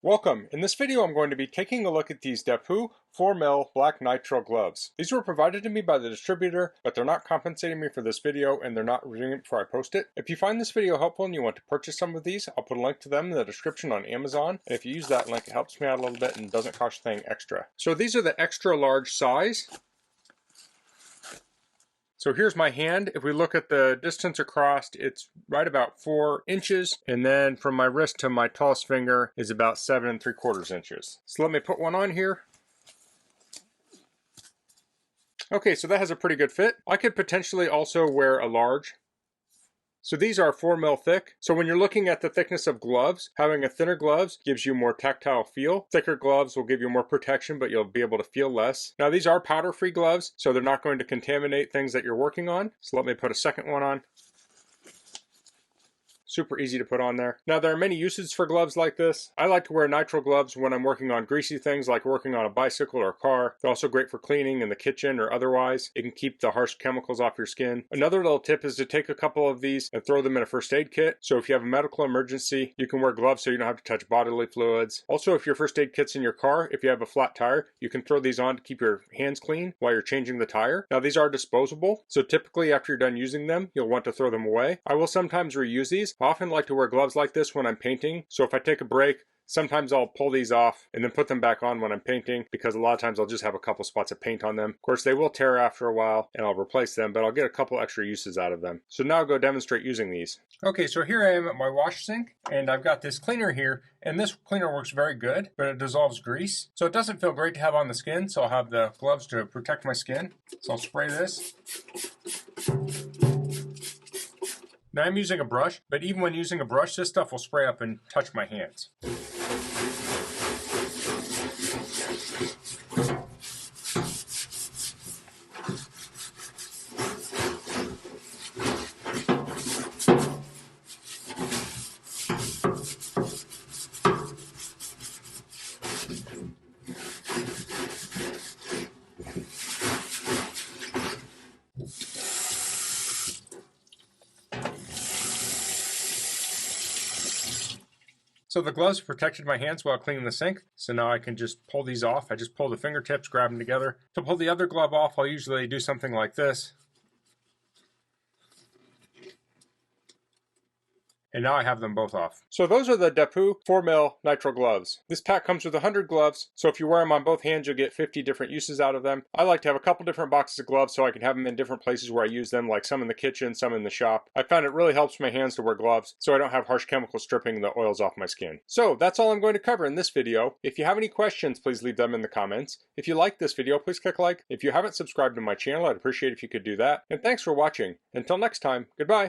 Welcome. In this video I'm going to be taking a look at these DAPU 4mm black nitrile gloves. These were provided to me by the distributor, but they're not compensating me for this video and they're not reviewing it before I post it. If you find this video helpful and you want to purchase some of these, I'll put a link to them in the description on Amazon. And if you use that link, it helps me out a little bit and doesn't cost you anything extra. So these are the extra large size. So here's my hand. If we look at the distance across, it's right about 4 inches. And then from my wrist to my tallest finger is about 7 3/4 inches. So let me put one on here. Okay, so that has a pretty good fit. I could potentially also wear a large. So these are 4mm thick. So when you're looking at the thickness of gloves, having a thinner gloves gives you more tactile feel. Thicker gloves will give you more protection, but you'll be able to feel less. Now these are powder-free gloves, so they're not going to contaminate things that you're working on. So let me put a second one on. Super easy to put on there. Now there are many uses for gloves like this. I like to wear nitrile gloves when I'm working on greasy things like working on a bicycle or a car. They're also great for cleaning in the kitchen or otherwise. It can keep the harsh chemicals off your skin. Another little tip is to take a couple of these and throw them in a first aid kit. So if you have a medical emergency, you can wear gloves so you don't have to touch bodily fluids. Also, if your first aid kit's in your car, if you have a flat tire, you can throw these on to keep your hands clean while you're changing the tire. Now these are disposable, so typically after you're done using them, you'll want to throw them away. I will sometimes reuse these. I often like to wear gloves like this when I'm painting, so if I take a break, sometimes I'll pull these off and then put them back on when I'm painting, because a lot of times I'll just have a couple spots of paint on them. Of course, they will tear after a while and I'll replace them, but I'll get a couple extra uses out of them. So now I'll go demonstrate using these. Okay, so here I am at my wash sink and I've got this cleaner here, and this cleaner works very good, but it dissolves grease. So it doesn't feel great to have on the skin, so I'll have the gloves to protect my skin. So I'll spray this. Now I'm using a brush, but even when using a brush, this stuff will spray up and touch my hands. So the gloves protected my hands while cleaning the sink, so now I can just pull these off. I just pull the fingertips, grab them together. To pull the other glove off, I'll usually do something like this. And now I have them both off. So those are the DAPU 4mm nitrile gloves. This pack comes with 100 gloves, so if you wear them on both hands, you'll get 50 different uses out of them. I like to have a couple different boxes of gloves so I can have them in different places where I use them, like some in the kitchen, some in the shop. I found it really helps my hands to wear gloves so I don't have harsh chemicals stripping the oils off my skin. So that's all I'm going to cover in this video. If you have any questions, please leave them in the comments. If you like this video, please click like. If you haven't subscribed to my channel, I'd appreciate if you could do that. And thanks for watching. Until next time, goodbye.